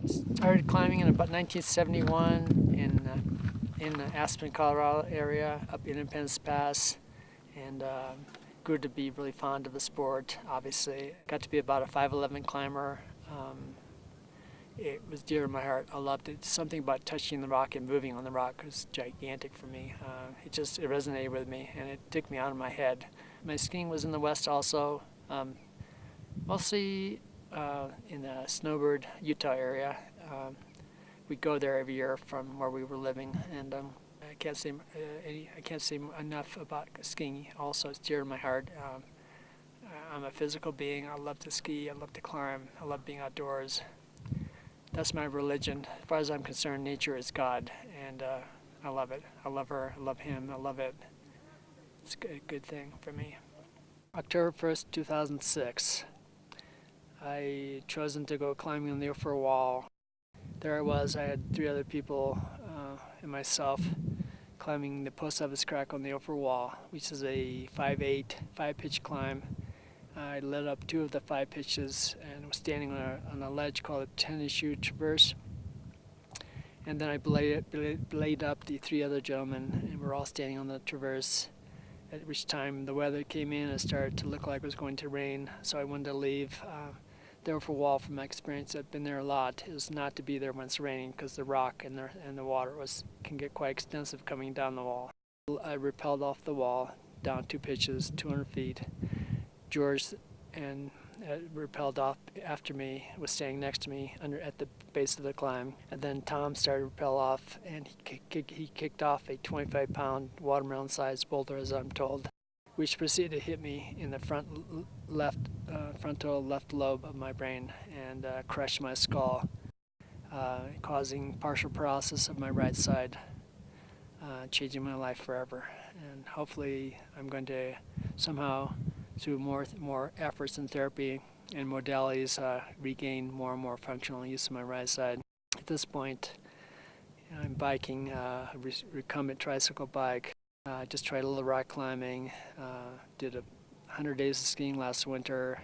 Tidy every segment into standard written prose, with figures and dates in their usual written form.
Started climbing in about 1971 in the Aspen, Colorado area, up Independence Pass, and grew to be really fond of the sport. Obviously, got to be about a 5'11" climber. It was dear to my heart. I loved it. Something about touching the rock and moving on the rock was gigantic for me. It resonated with me, and it took me out of my head. My skiing was in the West also, mostly in the Snowbird, Utah area. We go there every year from where we were living, and I can't say enough about skiing. Also, it's dear to my heart. I'm a physical being. I love to ski. I love to climb. I love being outdoors. That's my religion. As far as I'm concerned, nature is God, and I love it. I love her. I love him. I love it. It's a good thing for me. October 1st, 2006. I chosen to go climbing on the Ophir Wall. There I was. I had 3 other people and myself climbing the post office crack on the Ophir Wall, which is a 5'8", 5-pitch climb. I led up 2 of the 5 pitches and was standing on a ledge called a tennis shoe traverse. And then I belayed up the 3 other gentlemen, and we're all standing on the traverse, at which time the weather came in and it started to look like it was going to rain, so I wanted to leave. The Ophir Wall, from my experience, I've been there a lot, is not to be there when it's raining, because the rock and the water can get quite extensive coming down the wall. I rappelled off the wall, down 2 pitches, 200 feet. George and rappelled off after me, was standing next to me at the base of the climb. And then Tom started to rappel off, and he kicked off a 25-pound watermelon-sized boulder, as I'm told, which proceeded to hit me in the frontal left lobe of my brain and crushed my skull, causing partial paralysis of my right side, changing my life forever. And hopefully I'm going to somehow, through more efforts in therapy and modalities, regain more and more functional use of my right side. At this point, I'm biking a recumbent tricycle bike. Just tried a little rock climbing, did 100 days of skiing last winter.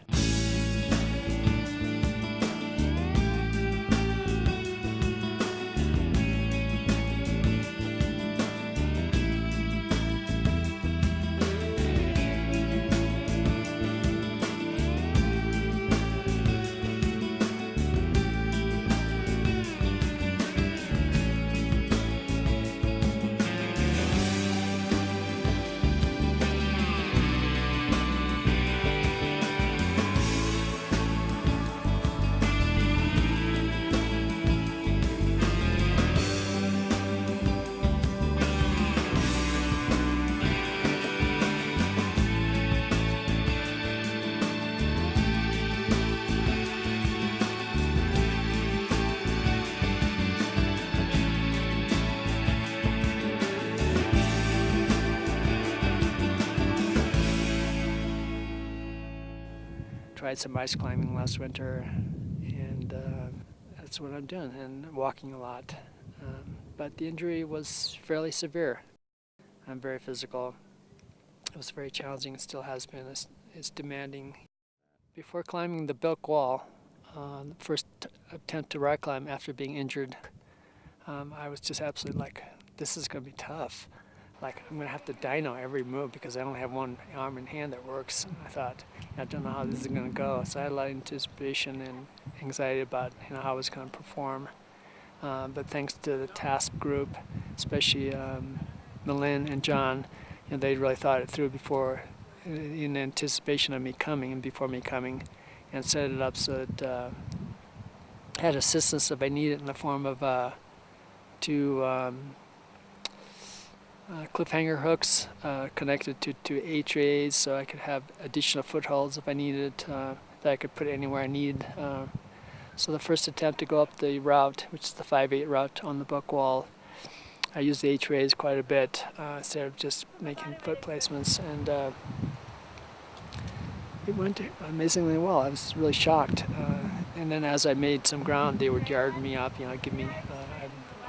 Tried some ice climbing last winter, and that's what I'm doing, and walking a lot. But the injury was fairly severe. I'm very physical. It was very challenging. It still has been. It's demanding. Before climbing the Bilk Wall, the first attempt to rock climb after being injured, I was just absolutely like, this is going to be tough. Like, I'm going to have to dyno every move because I only have one arm and hand that works. I thought, I don't know how this is going to go. So I had a lot of anticipation and anxiety about how I was going to perform. But thanks to the task group, especially Malin and John, they really thought it through before, in anticipation of me coming and before me coming, and set it up so that I had assistance if I needed in the form of 2 cliffhanger hooks connected to H-rays, so I could have additional footholds if I needed, that I could put anywhere I need. So the first attempt to go up the route, which is the 5'8" route on the Bilk Wall, I used the H-rays quite a bit instead of just making foot placements, and it went amazingly well. I was really shocked. And then as I made some ground, they would yard me up, give me,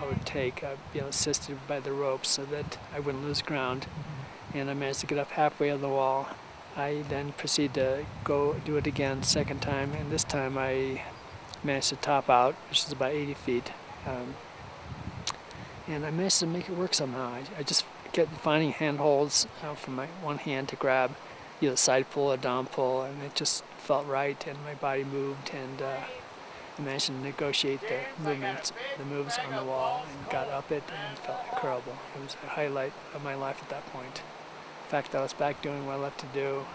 I would take, assisted by the rope so that I wouldn't lose ground. And I managed to get up halfway on the wall. I then proceeded to go do it again, second time, and this time I managed to top out, which is about 80 feet. And I managed to make it work somehow. I just kept finding handholds from my one hand to grab either side pull or down pull, and it just felt right, and my body moved, and I managed to negotiate the moves on the wall, and got up it, and it felt incredible. It was a highlight of my life at that point. In fact, I was back doing what I love to do,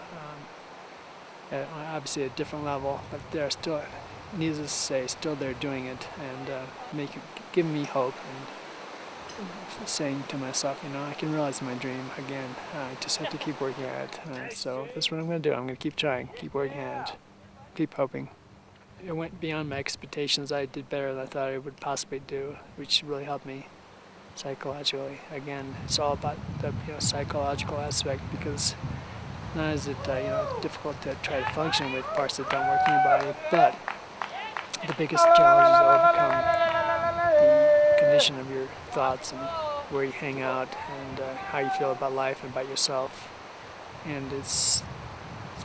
at obviously a different level, but they're still, needless to say, still there doing it, and giving me hope, and saying to myself, you know, I can realize my dream again. I just have to keep working at it. So that's what I'm going to do. I'm going to keep trying, keep working at it, keep hoping. It went beyond my expectations. I did better than I thought I would possibly do, which really helped me psychologically. Again, it's all about the psychological aspect, because not is it difficult to try to function with parts that don't work in your body, but the biggest challenge is to overcome the condition of your thoughts and where you hang out, and how you feel about life and about yourself. And it's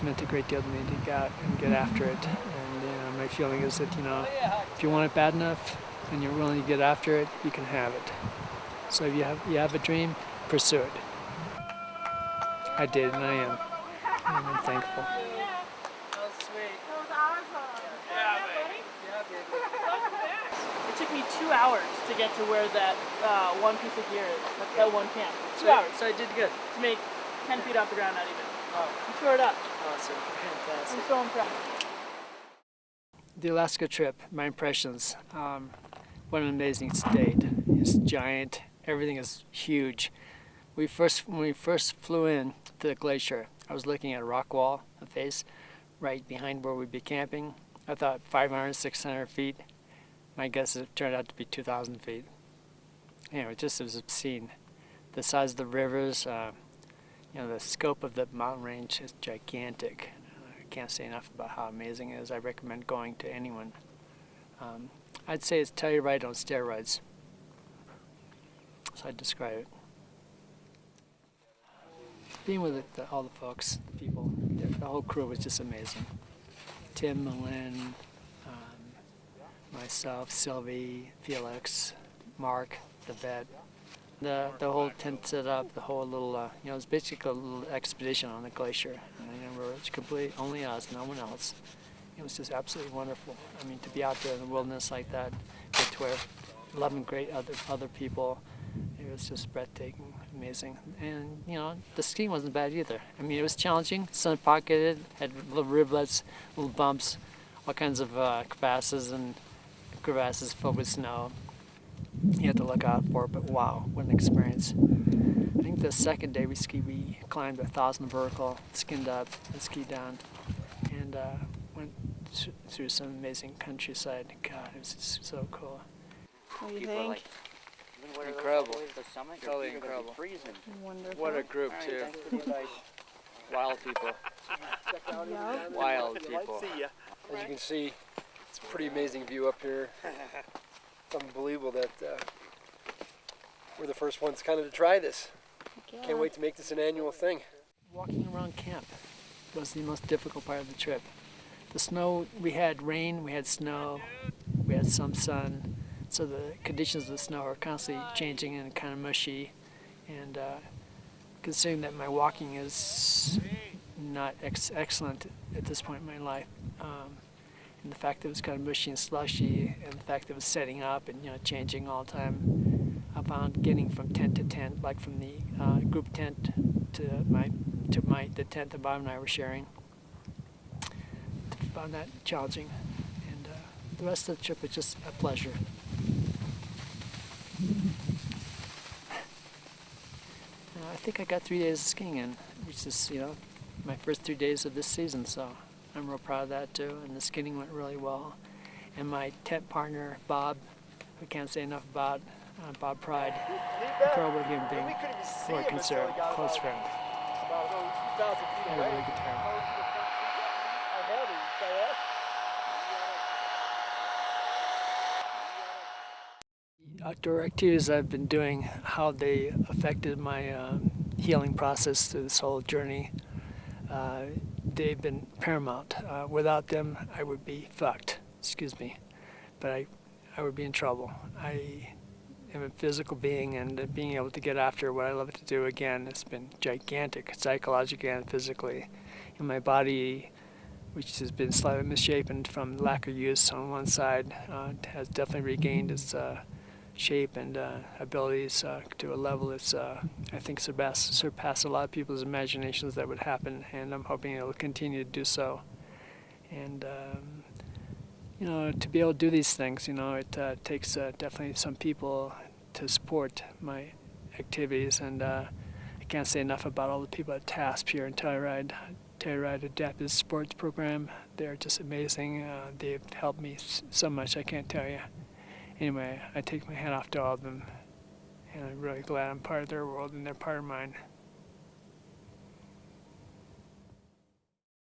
meant a great deal to me to get out and get after it. And my feeling is that if you want it bad enough and you're willing to get after it, you can have it. So if you have a dream, pursue it. I did, and I am, and I'm thankful. It took me 2 hours to get to where that one piece of gear is, that one camp. 2 hours. So I did good. To make 10 feet off the ground, not even. Oh. You tore it up. Awesome. Fantastic. I'm so impressed. The Alaska trip, my impressions. What an amazing state. It's giant. Everything is huge. When we first flew in to the glacier, I was looking at a rock wall, a face, right behind where we'd be camping. I thought 500, 600 feet. My guess is it turned out to be 2,000 feet. It was obscene. The size of the rivers, the scope of the mountain range is gigantic. I can't say enough about how amazing it is. I recommend going to anyone. I'd say it's Telluride on steroids. So I'd describe it. Being with all the folks, the people, the whole crew was just amazing. Tim, Malin, myself, Sylvie, Felix, Mark, the vet. The whole tent set up, the whole little, it was basically a little expedition on the glacier. And it was completely only us, no one else. It was just absolutely wonderful. I mean, to be out there in the wilderness like that, get to where 11 great other people, it was just breathtaking, amazing. And, the skiing wasn't bad either. I mean, it was challenging, sun-pocketed, had little rivulets, little bumps, all kinds of crevasses filled with snow. You had to look out for it, but wow, what an experience. I think the second day we climbed 1,000 vertical, skinned up and skied down, and went through some amazing countryside. God, it was just so cool. What do you think? Incredible. Totally incredible. Wonderful. What a group, too. Wild people. Yep. Wild people. As you can see, it's a pretty amazing view up here. It's unbelievable that we're the first ones kind of to try this. Yeah. Can't wait to make this an annual thing. Walking around camp was the most difficult part of the trip. The snow, we had rain, we had snow, we had some sun, so the conditions of the snow are constantly changing and kind of mushy. And considering that my walking is not excellent at this point in my life, and the fact that it was kind of mushy and slushy, and the fact that it was setting up and changing all the time, I found getting from tent to tent, like from the group tent to the tent that Bob and I were sharing, found that challenging. And the rest of the trip was just a pleasure. I think I got 3 days of skiing in, which is my first 3 days of this season, so I'm real proud of that too, and the skiing went really well. And my tent partner, Bob, who can't say enough about, Bob Pride, incredible human being, who I consider a close friend. Had a really good time. Outdoor activities I've been doing, how they affected my healing process through this whole journey, they've been paramount. Without them, I would be fucked. Excuse me. but I would be in trouble. I am a physical being, and being able to get after what I love to do again, it's been gigantic, psychologically and physically. And my body, which has been slightly misshapen from lack of use on one side, has definitely regained its shape and abilities to a level that's, I think, surpass a lot of people's imaginations that would happen, and I'm hoping it'll continue to do so. And to be able to do these things, it takes definitely some people to support my activities, and I can't say enough about all the people at TASP here in Telluride. Telluride Adaptive Sports Program. They're just amazing. They've helped me so much, I can't tell you. Anyway, I take my hat off to all of them, and I'm really glad I'm part of their world and they're part of mine.